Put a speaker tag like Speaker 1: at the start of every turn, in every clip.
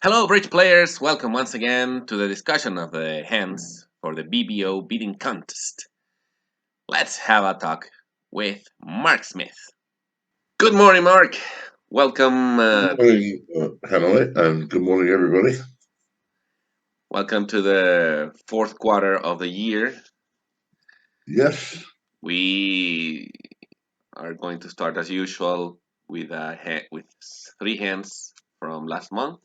Speaker 1: Hello, bridge players. Welcome once again to the discussion of the hands for the BBO bidding contest. Let's have a talk with Mark Smith. Good morning, Mark. Welcome.
Speaker 2: Good morning, Hanoi, and good morning, everybody.
Speaker 1: Welcome to the fourth quarter of the year.
Speaker 2: Yes.
Speaker 1: We are going to start as usual with with three hands from last month,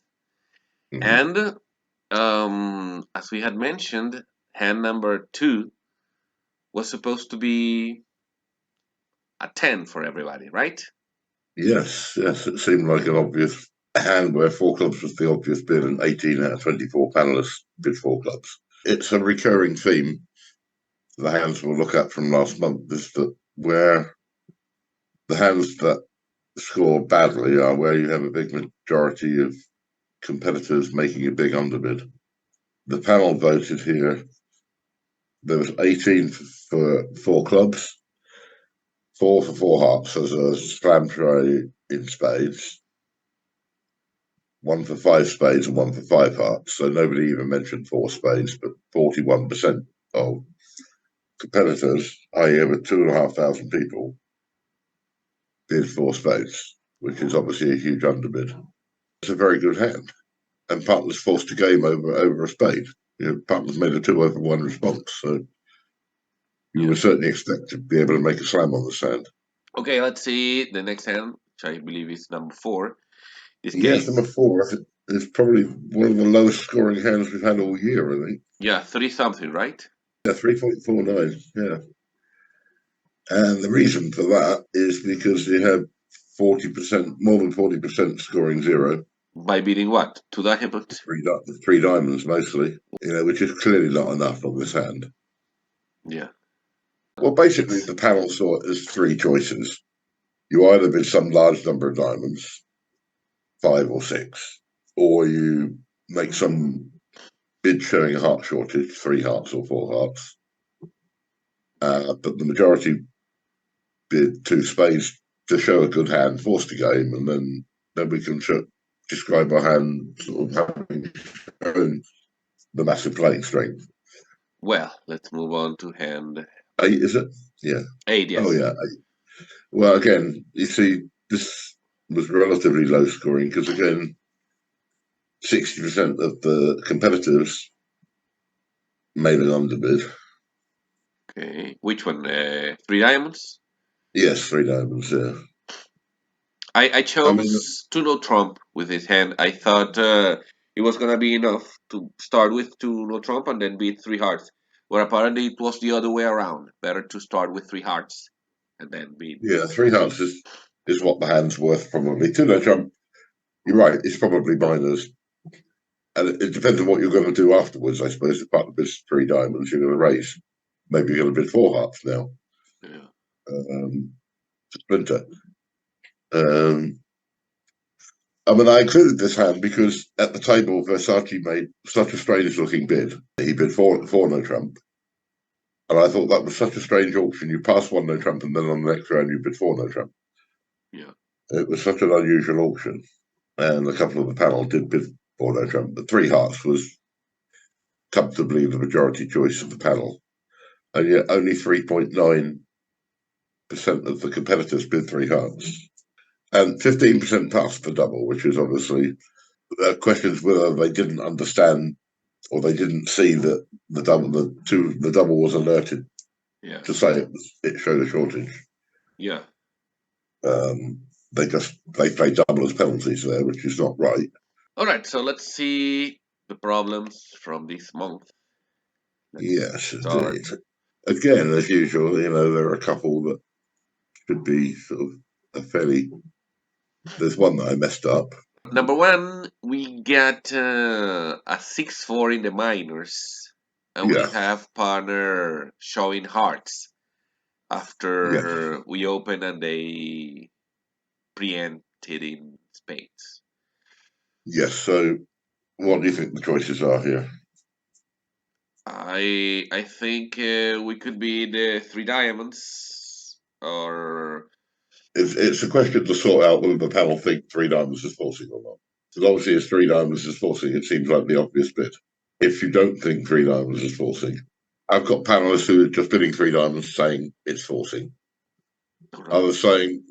Speaker 2: Mhm.
Speaker 1: and as we had mentioned, hand number 2 was supposed to be a 10 for everybody, right?
Speaker 2: Yes, it seemed like an obvious hand where four clubs was the obvious bid, and 18 out of 24 panelists bid four clubs. It's a recurring theme. The hands we'll look at from last month is that where the hands that score badly are where you have a big majority of competitors making a big underbid. The panel voted here. There was 18 for four clubs, four for four hearts as a slam tray in spades, one for five spades and one for five hearts. So nobody even mentioned four spades, but 41% of competitors, i.e., over 2,500 people, bid four spades, which is obviously a huge underbid. It's a very good hand. And partners forced a game over a spade. Partners made a 2-over-1 response. So you would certainly expect to be able to make a slam on the sand.
Speaker 1: Okay, let's see the next hand, which I believe is number 4. This
Speaker 2: Yes, number
Speaker 1: case,
Speaker 2: four, I think, is probably one of the lowest scoring hands we've had all year, I think.
Speaker 1: yeah, 3 something, right?
Speaker 2: Yeah, 3.49. Yeah. And the reason for that is because you had 40%, more than 40% scoring zero.
Speaker 1: By bidding what? 2 diamonds?
Speaker 2: Three diamonds mostly, which is clearly not enough on this hand.
Speaker 1: Yeah.
Speaker 2: Well, basically, the panel saw it as three choices. You either bid some large number of diamonds, five or six, or you make some bid showing a heart shortage, three hearts or four hearts. But the majority bid two spades to show a good hand, forced a game, and then we can describe our hand sort of having shown the massive playing strength.
Speaker 1: Well, let's move on to hand
Speaker 2: Eight, is it? Yeah.
Speaker 1: 8,
Speaker 2: Oh,
Speaker 1: yes.
Speaker 2: yeah. Eight. Well, again, you see, this was relatively low scoring because, again, 60% of the competitors made an underbid.
Speaker 1: Okay, which one? 3 diamonds?
Speaker 2: Yes, three diamonds, yeah.
Speaker 1: I
Speaker 2: I mean,
Speaker 1: chose to no Trump with his hand. I thought it was gonna be enough to start with to no Trump and then beat 3 hearts. Where apparently it was the other way around. Better to start with 3 hearts and then beat.
Speaker 2: yeah, three hearts is what the hand's worth, probably. Two no trump, you're right, it's probably minors. And it depends on what you're going to do afterwards, I suppose. If part of this three diamonds, you're going to raise. Maybe you're going to bid four hearts now.
Speaker 1: Yeah.
Speaker 2: Splinter. Um, I mean, I included this hand because at the table, Versace made such a strange looking bid. He bid four no trump. And I thought that was such a strange auction. You pass one no trump, and then on the next round, you bid four no trump.
Speaker 1: Yeah.
Speaker 2: It was such an unusual auction. And a couple of the panel did bid four no trump. But three hearts was comfortably the majority choice of the panel. And yet only 3.9% of the competitors bid three hearts. And 15% passed the double, which is obviously questions whether they didn't understand or they didn't see that the double was alerted
Speaker 1: Yeah.
Speaker 2: to say it showed a shortage.
Speaker 1: Yeah.
Speaker 2: They played double as penalties there, which is not right.
Speaker 1: All right. So let's see the problems from this month. Let's
Speaker 2: Yes,
Speaker 1: start.
Speaker 2: indeed. Again, as usual, there are a couple that should be sort of a fairly. There's one that I messed up.
Speaker 1: Number 1, we got a 6-4 in the minors, and we
Speaker 2: Yeah,
Speaker 1: have partner showing hearts
Speaker 2: yes,
Speaker 1: after we open and they preempted in spades.
Speaker 2: yes. So, what do you think the choices are here?
Speaker 1: I think we could be the 3 diamonds or
Speaker 2: It's a question to sort out whether the panel think three diamonds is forcing or not. Because obviously, if three diamonds is forcing, it seems like the obvious bit. If you don't think three diamonds is forcing, I've got panelists who are just bidding three diamonds saying it's forcing.
Speaker 1: All right.
Speaker 2: Others saying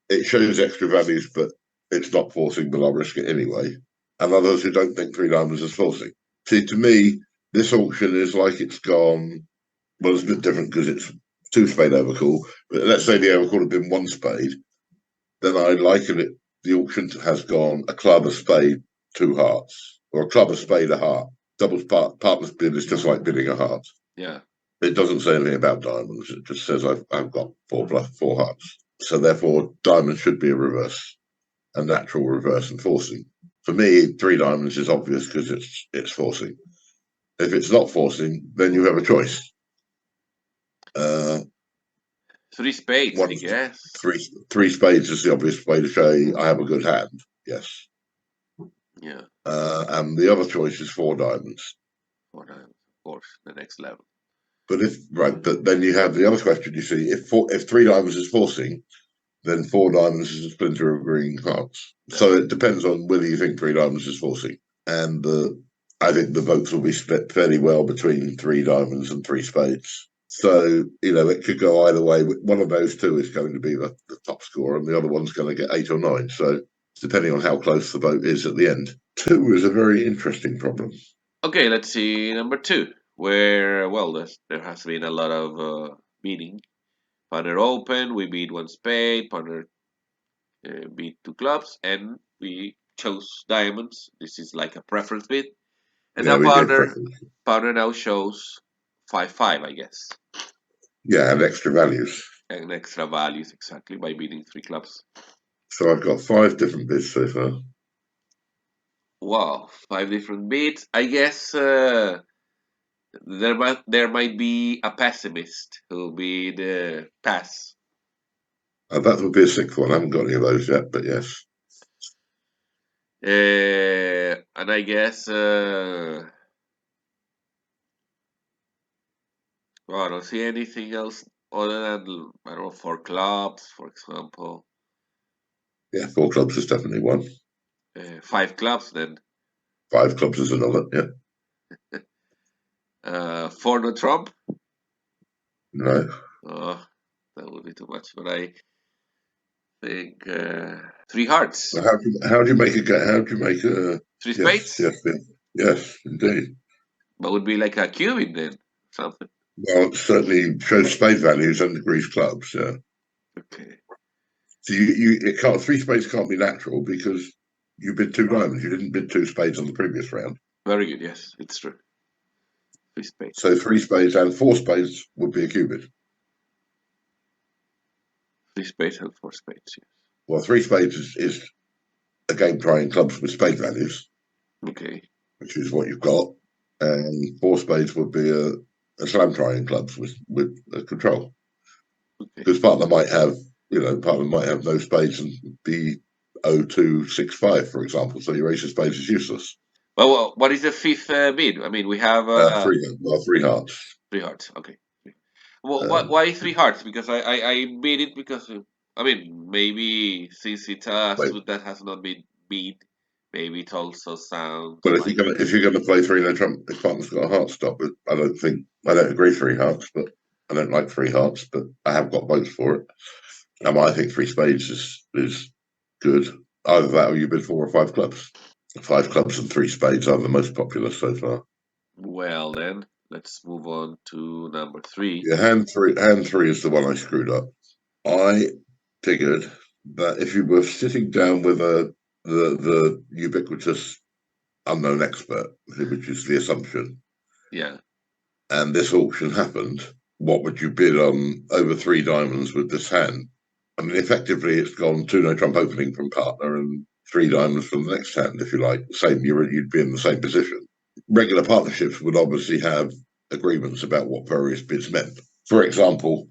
Speaker 2: it shows extra values, but it's not forcing, but I'll risk it anyway. And others who don't think three diamonds is forcing. See, to me, this auction is like it's gone. Well, it's a bit different because it's two spade overcall. But let's say the overcall had been one spade, then I liken it. The auction has gone a club, a spade, two hearts, or a club, a spade, a heart. Doubles partner's bid is just like bidding a heart.
Speaker 1: Yeah.
Speaker 2: It doesn't say anything about diamonds. It just says I've got four hearts. So therefore, diamonds should be a reverse, a natural reverse and forcing. For me, three diamonds is obvious because it's forcing. If it's not forcing, then you have a choice.
Speaker 1: Three spades, I
Speaker 2: One,
Speaker 1: guess.
Speaker 2: three spades is the obvious way to say I have a good hand. Yes.
Speaker 1: Yeah.
Speaker 2: And the other choice is four diamonds.
Speaker 1: Four diamonds, of course, the next level.
Speaker 2: But then you have the other question. You see, if three diamonds is forcing, then four diamonds is a splinter of green hearts. So it depends on whether you think three diamonds is forcing. And I think the votes will be split fairly well between three diamonds and three spades. So, it could go either way. One of those two is going to be the top score, and the other one's going to get 8 or 9. So, depending on how close the vote is at the end. 2 is a very interesting problem.
Speaker 1: Okay, let's see number 2, where, well, there has been a lot of beating. Partner open, we beat one spade, partner beat two clubs, and we chose diamonds. This is like a preference bid. And
Speaker 2: Yeah,
Speaker 1: now
Speaker 2: we did
Speaker 1: partner now shows 5-5, I guess.
Speaker 2: Yeah, and extra values.
Speaker 1: And extra values, exactly, by beating three clubs.
Speaker 2: So I've got 5 different bids so far.
Speaker 1: Wow, 5 different bids. I guess there might be a pessimist who'll be the pass.
Speaker 2: That would be a 6th one. I haven't got any of those yet, but yes.
Speaker 1: And I guess well, I don't see anything else other than, I don't know, 4 clubs, for example.
Speaker 2: Yeah, 4 clubs is definitely one.
Speaker 1: 5 clubs, then
Speaker 2: 5 clubs is another, yeah.
Speaker 1: 4 no trump.
Speaker 2: No.
Speaker 1: Oh, that would be too much. But I think 3 hearts,
Speaker 2: So how do you make a
Speaker 1: 3
Speaker 2: yes,
Speaker 1: spades.
Speaker 2: yes, yes, indeed.
Speaker 1: But would be like a cubing then, something.
Speaker 2: Well, it certainly shows spade values and degrees clubs, yeah.
Speaker 1: Okay.
Speaker 2: So it can't 3 spades can't be natural because you bid 2 diamonds. You didn't bid 2 spades on the previous round.
Speaker 1: Very good. Yes, it's true. 3 spades.
Speaker 2: So 3 spades and 4 spades would be a cubit.
Speaker 1: 3 spades and 4 spades. Yes.
Speaker 2: Well, 3 spades is a game trying clubs with spade values,
Speaker 1: Okay.
Speaker 2: which is what you've got, and 4 spades would be a slam trying clubs with a control.
Speaker 1: Okay.
Speaker 2: Because partner might have no spades and be 0265, for example. So your ace of spades is useless.
Speaker 1: Well, what is the fifth bid? I mean, we have
Speaker 2: 3 hearts.
Speaker 1: 3 hearts. Okay. Well, why 3 hearts? Because I bid it because I mean, maybe since it's a
Speaker 2: Wait,
Speaker 1: suit that has not been beat, maybe it also sounds
Speaker 2: but
Speaker 1: like
Speaker 2: if you're gonna play 3 no trump, if partner's got a heart stop, but I don't agree 3 hearts, but I don't like 3 hearts, but I have got votes for it. I think 3 spades is good. Either that or you bid 4 or 5 clubs. 5 clubs and 3 spades are the most popular so far.
Speaker 1: Well, then let's move on to number 3.
Speaker 2: Yeah, hand three is the one I screwed up. I figured that if you were sitting down with the ubiquitous unknown expert, which is the assumption,
Speaker 1: Yeah.
Speaker 2: and this auction happened, what would you bid on over 3 diamonds with this hand? I mean, effectively, it's gone 2 no trump opening from partner and 3 diamonds from the next hand, if you like. You'd be in the same position. Regular partnerships would obviously have agreements about what various bids meant. For example,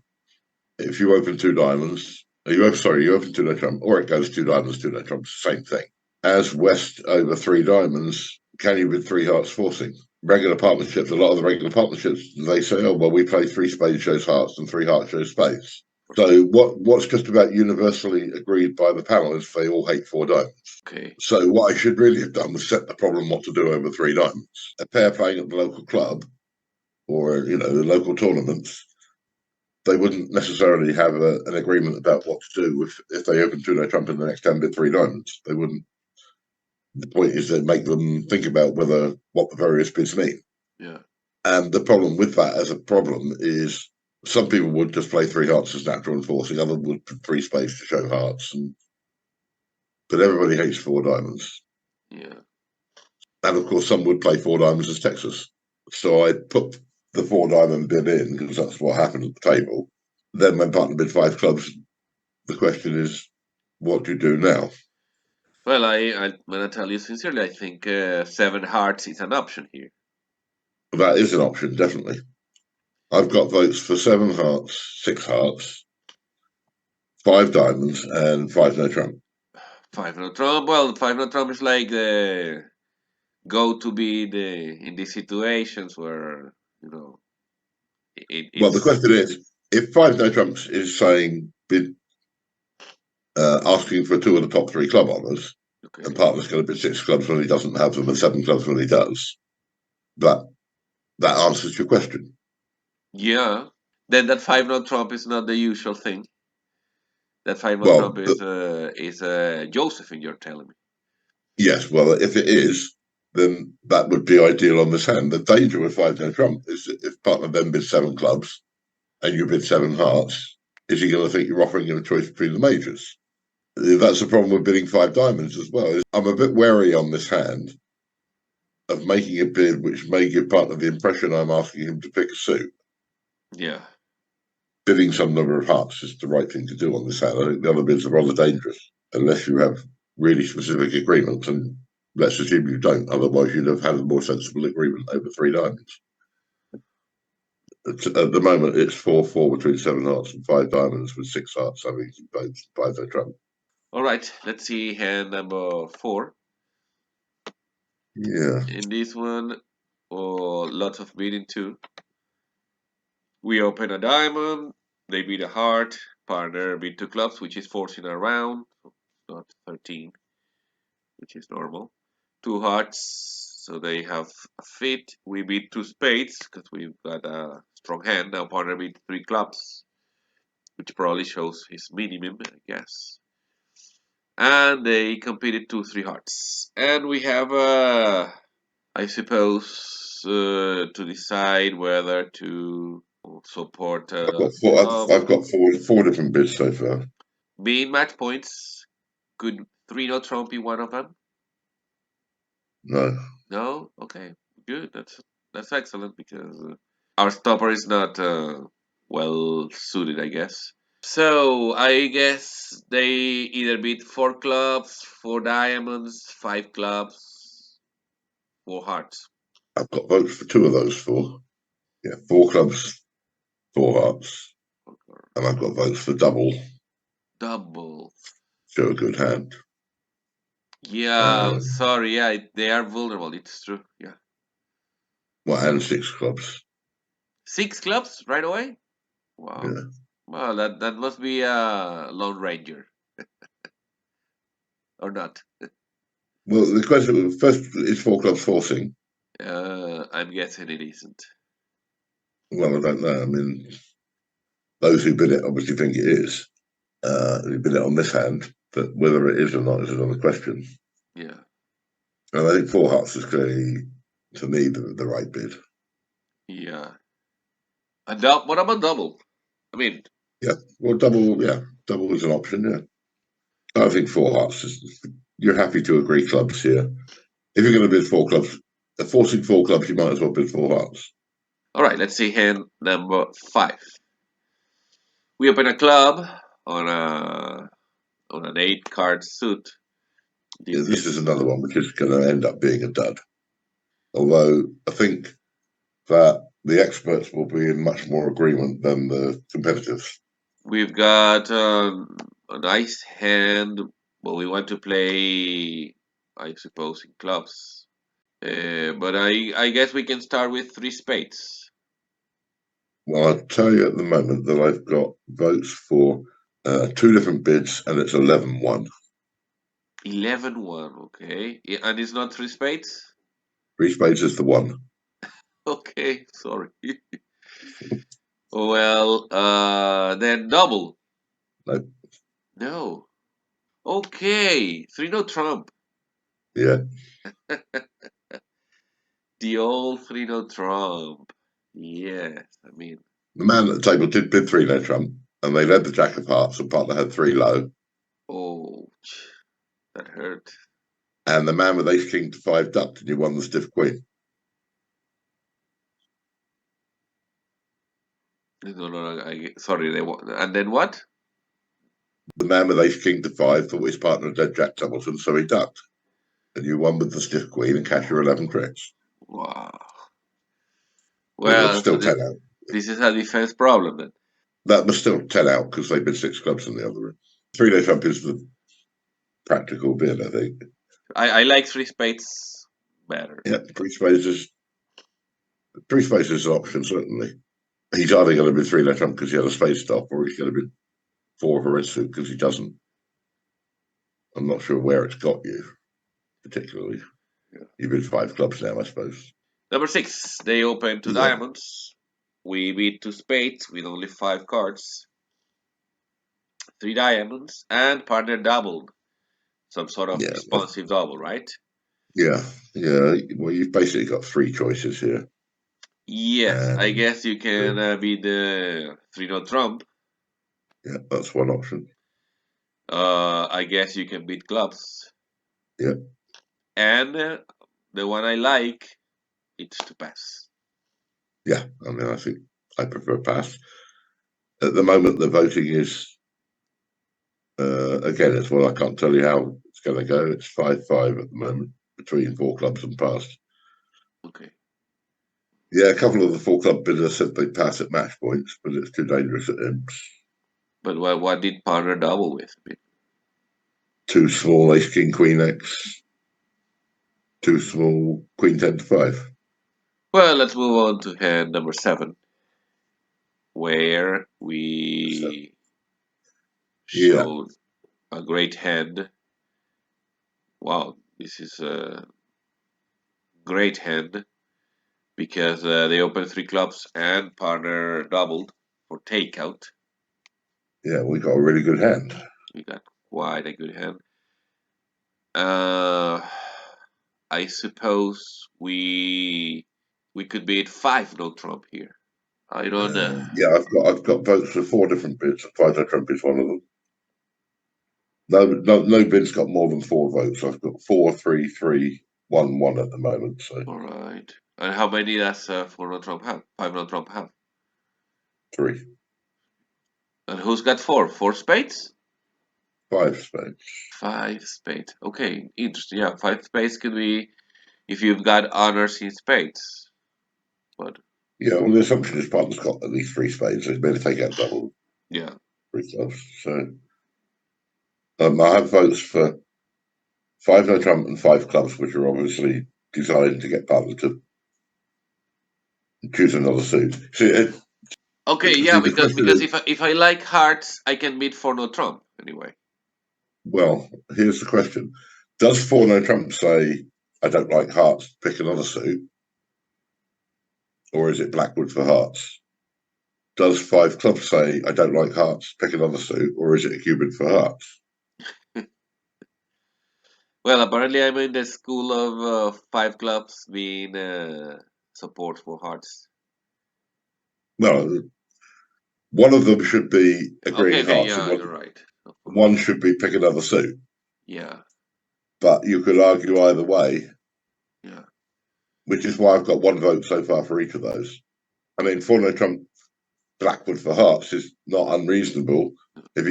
Speaker 2: if you open 2 diamonds, you open 2 no trump, or it goes 2 diamonds, 2 no trumps, same thing. As West over 3 diamonds, can you bid 3 hearts forcing? Regular partnerships, a lot of the regular partnerships, they say, oh, well, we play 3 spades shows hearts and 3 hearts shows spades. So what's just about universally agreed by the panel is they all hate four diamonds.
Speaker 1: Okay.
Speaker 2: So what I should really have done was set the problem what to do over three diamonds. A pair playing at the local club or the local tournaments, they wouldn't necessarily have an agreement about what to do if they open 2 no trump in the next 10 bid three diamonds. They wouldn't. The point is to make them think about what the various bids mean.
Speaker 1: Yeah.
Speaker 2: And the problem with that as a problem is some people would just play three hearts as natural and forcing, others would put three spades to show hearts, but everybody hates four diamonds.
Speaker 1: Yeah.
Speaker 2: And of course, some would play four diamonds as Texas. So I put the four diamond bid in because that's what happened at the table. Then when partner bid five clubs, the question is, what do you do now?
Speaker 1: Well, I'm gonna tell you sincerely, I think seven hearts is an option here.
Speaker 2: That is an option, definitely. I've got votes for seven hearts, six hearts, five diamonds, and five no trump.
Speaker 1: Five no trump. Well, five no trump is like the go to be the in these situations where you know
Speaker 2: Well, the
Speaker 1: it's
Speaker 2: question is, if five no trumps is saying bid asking for two of the top three club honours, and
Speaker 1: okay.
Speaker 2: partner's going to bid six clubs when he doesn't have them and seven clubs when he does, that answers your question.
Speaker 1: Yeah. Then that five no trump is not the usual thing. That five no
Speaker 2: Well,
Speaker 1: trump is Josephine. You're telling me.
Speaker 2: yes, well, if it is, then that would be ideal on this hand. The danger with five no trump is that if partner then bids seven clubs and you bid seven hearts, is he going to think you're offering him a choice between the majors? That's the problem with bidding five diamonds as well. I'm a bit wary on this hand of making a bid which may give partner the impression I'm asking him to pick a suit.
Speaker 1: Yeah.
Speaker 2: Bidding some number of hearts is the right thing to do on this hand. I think the other bids are rather dangerous unless you have really specific agreements, and let's assume you don't. Otherwise, you'd have had a more sensible agreement over three diamonds. At the moment, it's 4-4 between seven hearts and five diamonds, with six hearts having both five no trump.
Speaker 1: All right. Let's see hand number 4.
Speaker 2: Yeah,
Speaker 1: In this one, oh, lots of bidding too. We open a diamond. They beat a heart. Partner beat two clubs, which is forcing a round. Not 13, which is normal. Two hearts, so they have a fit. We beat two spades because we've got a strong hand. Now partner beat three clubs, which probably shows his minimum, I guess. And they competed two three hearts. And we have, I suppose, to decide whether to support
Speaker 2: I've got four.
Speaker 1: club.
Speaker 2: I've got four different bids so far.
Speaker 1: Being match points, could three no trump be one of them?
Speaker 2: No,
Speaker 1: No? Okay, good. That's excellent because our stopper is not well suited, I guess. So I guess they either beat four clubs, four diamonds, five clubs, four hearts.
Speaker 2: I've got votes for two of those four. Yeah, four clubs, four hearts, and I've got votes for double.
Speaker 1: Double.
Speaker 2: Show a good hand.
Speaker 1: Yeah, sorry. Yeah, they are vulnerable. It's true. Yeah.
Speaker 2: Well, and six clubs.
Speaker 1: Six clubs right away?
Speaker 2: Yeah.
Speaker 1: Wow. Well, that must be a Lone Ranger, or not?
Speaker 2: Well, the question first is four clubs forcing.
Speaker 1: I'm guessing it isn't.
Speaker 2: Well, I don't know. I mean, those who bid it obviously think it is. Who bid it on this hand, but whether it is or not is another question.
Speaker 1: Yeah.
Speaker 2: And I think four hearts is clearly, to me, the right bid.
Speaker 1: Yeah. What about double? I mean,
Speaker 2: Yeah. Well, double. Yeah, double is an option. Yeah. I think four hearts is. You're happy to agree clubs here. If you're going to bid four clubs, forcing four clubs, you might as well bid four hearts.
Speaker 1: all right. Let's see hand number 5. We open a club on a on an 8 card suit.
Speaker 2: Yeah,
Speaker 1: This
Speaker 2: this is
Speaker 1: is
Speaker 2: another one which is going to end up being a dud. Although I think that the experts will be in much more agreement than the competitors.
Speaker 1: we've got a nice hand. Well, we want to play, I suppose, in clubs. But I guess we can start with three spades.
Speaker 2: Well, I'll tell you at the moment that I've got votes for two different bids, and it's 11-1.
Speaker 1: 11-1, okay. And it's not three spades?
Speaker 2: Three spades is the one.
Speaker 1: Okay, sorry. Well, then double.
Speaker 2: No,
Speaker 1: No. Okay, 3 no trump.
Speaker 2: yeah.
Speaker 1: The old 3 no trump. Yes, I mean,
Speaker 2: The man at the table did bid three no trump, and they led the jack of hearts, and partner had three low.
Speaker 1: oh, that hurt.
Speaker 2: And the man with ace king to five ducked, and you won the stiff queen.
Speaker 1: No, no, no, sorry, and then what?
Speaker 2: The man with ace king to five thought his partner had led jack doubleton, so he ducked. And you won with the stiff queen and cash your 11 tricks.
Speaker 1: Wow.
Speaker 2: But it was
Speaker 1: Well, so
Speaker 2: still 10 out.
Speaker 1: this is a defense problem then.
Speaker 2: That was still 10 out because they bid six clubs in the other room. Three no trump is the practical bid, I think.
Speaker 1: I like three spades better.
Speaker 2: Yeah, three spaces is an option, certainly. He's either going to be three no trump because he had a space stop, or he's going to be four of a red suit because he doesn't. I'm not sure where it's got you, particularly.
Speaker 1: Yeah.
Speaker 2: You bid five clubs now, I suppose.
Speaker 1: Number 6, they open two
Speaker 2: Yeah.
Speaker 1: diamonds. We beat two spades with only 5 cards. 3 diamonds and partner doubled. Some sort of
Speaker 2: Yeah.
Speaker 1: responsive double, right?
Speaker 2: Yeah. Yeah. Well, you've basically got three choices here.
Speaker 1: Yes, I
Speaker 2: And
Speaker 1: guess you can be the 3 no trump.
Speaker 2: yeah, that's one option.
Speaker 1: I guess you can beat clubs.
Speaker 2: Yeah.
Speaker 1: And the one I like, it's to pass.
Speaker 2: Yeah. I mean, I think I prefer pass. At the moment, the voting is, again, it's one I can't tell you how it's going to go. It's 5-5 at the moment between four clubs and pass.
Speaker 1: Okay.
Speaker 2: Yeah, a couple of the four club bidders said they'd pass at match points, but it's too dangerous at imps.
Speaker 1: But what did partner double with?
Speaker 2: Too small ace king queen x, too small queen 10 to 5.
Speaker 1: Well, let's move on to hand number 7, where
Speaker 2: So,
Speaker 1: we
Speaker 2: yeah,
Speaker 1: showed a great hand. Wow, this is a great hand because they opened 3 clubs and partner doubled for takeout.
Speaker 2: yeah, we got a really good hand.
Speaker 1: We got quite a good hand. Uh, I suppose we could be at 5 no trump here. I don't know.
Speaker 2: Yeah, I've got votes for four different bids. Fido Trump is one of them. No bid's got more than four votes. I've got 4, 3, 3, 1, 1 at the moment. So
Speaker 1: All right. And how many does 4 no trump have? 5 no trump have?
Speaker 2: three,
Speaker 1: And who's got 4? 4 spades?
Speaker 2: five spades.
Speaker 1: 5 spades. Okay, interesting. Yeah, 5 spades could be if you've got honors in spades. But
Speaker 2: Yeah, well, the assumption is partner's got at least three spades. So he's better take out double
Speaker 1: yeah.
Speaker 2: three clubs. So I have votes for five no trump and five clubs, which are obviously designed to get partner to choose another suit. See,
Speaker 1: Okay, yeah,
Speaker 2: the
Speaker 1: because
Speaker 2: question
Speaker 1: because
Speaker 2: is,
Speaker 1: if I like hearts, I can beat 4 no trump anyway.
Speaker 2: well, here's the question: does four no trump say I don't like hearts? Pick another suit, or is it blackwood for hearts? Does five clubs say I don't like hearts? Pick another suit, or is it a cubid for hearts?
Speaker 1: Well, apparently I'm in the school of 5 clubs being support for hearts.
Speaker 2: Well, one of them should be
Speaker 1: Okay,
Speaker 2: agreeing
Speaker 1: okay,
Speaker 2: hearts, and
Speaker 1: yeah,
Speaker 2: one,
Speaker 1: you're right. For
Speaker 2: one
Speaker 1: hearts.
Speaker 2: should be pick another suit.
Speaker 1: Yeah,
Speaker 2: But you could argue either way,
Speaker 1: yeah.
Speaker 2: which is why I've got one vote so far for each of those. I mean, for no Trump, blackwood for hearts is not unreasonable. If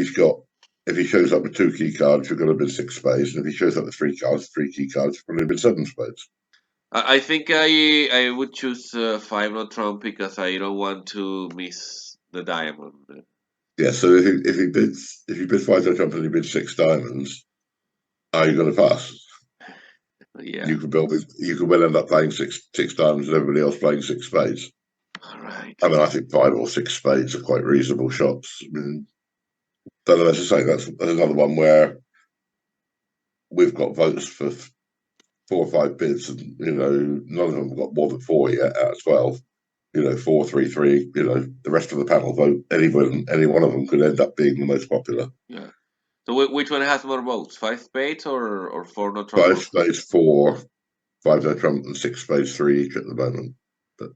Speaker 2: he shows up with two key cards, you're going to bid six spades, and if he shows up with three key cards, you're probably bid seven spades.
Speaker 1: I think I would choose 5 no trump because I don't want to miss the diamond.
Speaker 2: Yeah, so if you bid five no Trump and you bid six diamonds, are you going to pass?
Speaker 1: Yeah.
Speaker 2: You could well end up playing six diamonds and everybody else playing six spades.
Speaker 1: All right.
Speaker 2: I mean, I think 5 or 6 spades are quite reasonable shots. I mean, don't know, as I say, that's another one where we've got votes for 4 or 5 bids, and none of them have got more than 4 yet out of 12. 4, 3, 3. The rest of the panel vote. Any one of them could end up being the most popular.
Speaker 1: Yeah. So which one has more votes? Five spades or four no trump?
Speaker 2: 5 spades, 4, 5 no trump, and 6 spades, 3 each at the moment. But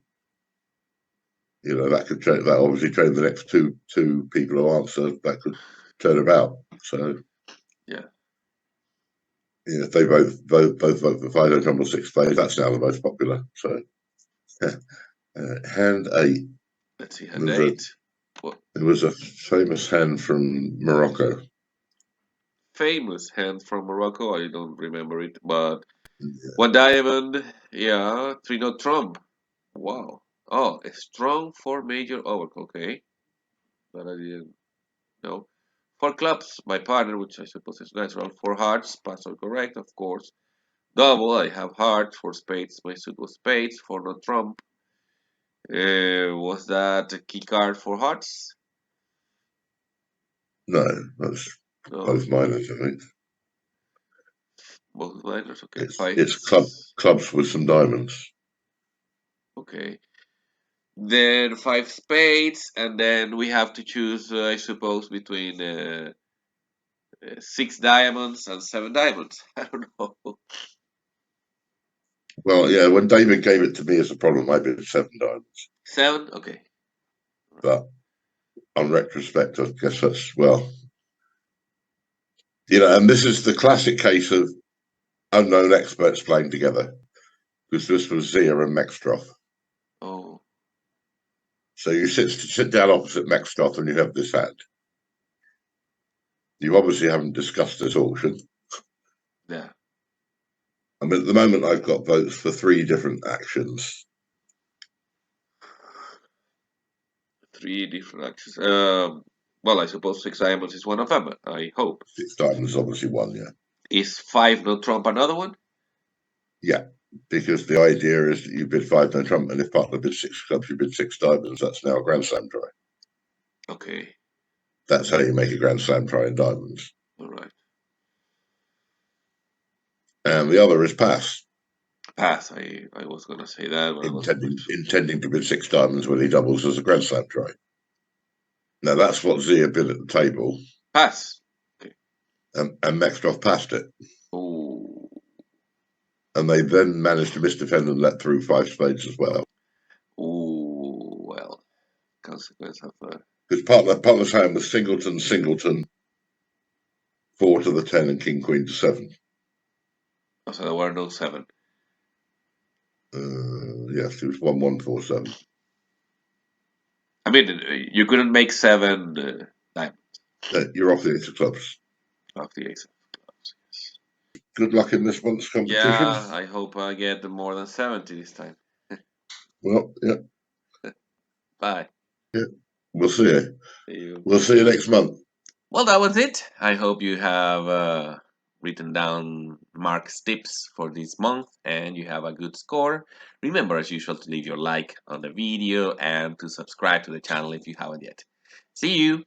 Speaker 2: that could change. That obviously change the next two people who answer. That could turn about. So
Speaker 1: Yeah.
Speaker 2: if they both vote for 5 no trump or 6 spades, that's now the most popular. So hand 8.
Speaker 1: Let's see, hand
Speaker 2: There's a
Speaker 1: eight. What
Speaker 2: There was a famous hand from Morocco.
Speaker 1: famous hand from Morocco? I don't remember it, but one diamond. Yeah, three no trump. Wow. Oh, a strong four major overclock. Okay, but I didn't know. Four clubs, my partner, which I suppose is natural. Four hearts, pass or correct, of course. Double, I have hearts. Four spades, my suit was spades. Four no trump. Was that a key card for hearts?
Speaker 2: No, that's
Speaker 1: No,
Speaker 2: both minors, I think.
Speaker 1: both minors. Okay, five.
Speaker 2: It's clubs with some diamonds.
Speaker 1: Okay, then five spades, and then we have to choose, I suppose, between six diamonds and seven diamonds. I don't know.
Speaker 2: Well, yeah, when David gave it to me as a problem, I bid 7 diamonds.
Speaker 1: Seven. Okay.
Speaker 2: But on retrospect, I guess that's, well, and this is the classic case of unknown experts playing together, because this was Zia and Mextroff.
Speaker 1: Oh,
Speaker 2: So you sit down opposite Mextroff and you have this hand. You obviously haven't discussed this auction.
Speaker 1: yeah.
Speaker 2: I mean, at the moment, I've got votes for 3 different actions.
Speaker 1: Three different actions. Well, I suppose six diamonds is one of them. I hope.
Speaker 2: 6 diamonds is obviously one, yeah.
Speaker 1: Is five no trump another one?
Speaker 2: Yeah, because the idea is that you bid 5 no trump, and if partner bids 6 clubs, you bid 6 diamonds. That's now a Grand Slam try.
Speaker 1: Okay.
Speaker 2: That's how you make a Grand Slam try in diamonds.
Speaker 1: All right.
Speaker 2: And the other is pass,
Speaker 1: Pass. I was gonna say that, but I was
Speaker 2: intending to bid 6 diamonds when he doubles as a Grand Slam try. Now that's what Zia bid at the table,
Speaker 1: pass. Okay.
Speaker 2: and Mextroff passed it.
Speaker 1: Oh.
Speaker 2: And they then managed to misdefend and let through 5 spades as well.
Speaker 1: Oh. Well. Consequence of
Speaker 2: Because partner's hand was singleton, 4 to the 10, and king queen to 7.
Speaker 1: so there were no seven.
Speaker 2: Yes, it was 1-1-4-7.
Speaker 1: I mean, you couldn't make seven diamonds
Speaker 2: You're off the ace of clubs.
Speaker 1: off the ace of clubs.
Speaker 2: Good luck in this month's competition.
Speaker 1: Yeah, I hope I get more than 70 this time.
Speaker 2: Well, yeah,
Speaker 1: Bye.
Speaker 2: yeah. We'll see you.
Speaker 1: See you.
Speaker 2: We'll see you next month.
Speaker 1: Well, that was it. I hope you have written down Mark's tips for this month and you have a good score. Remember, as usual, to leave your like on the video and to subscribe to the channel if you haven't yet. See you.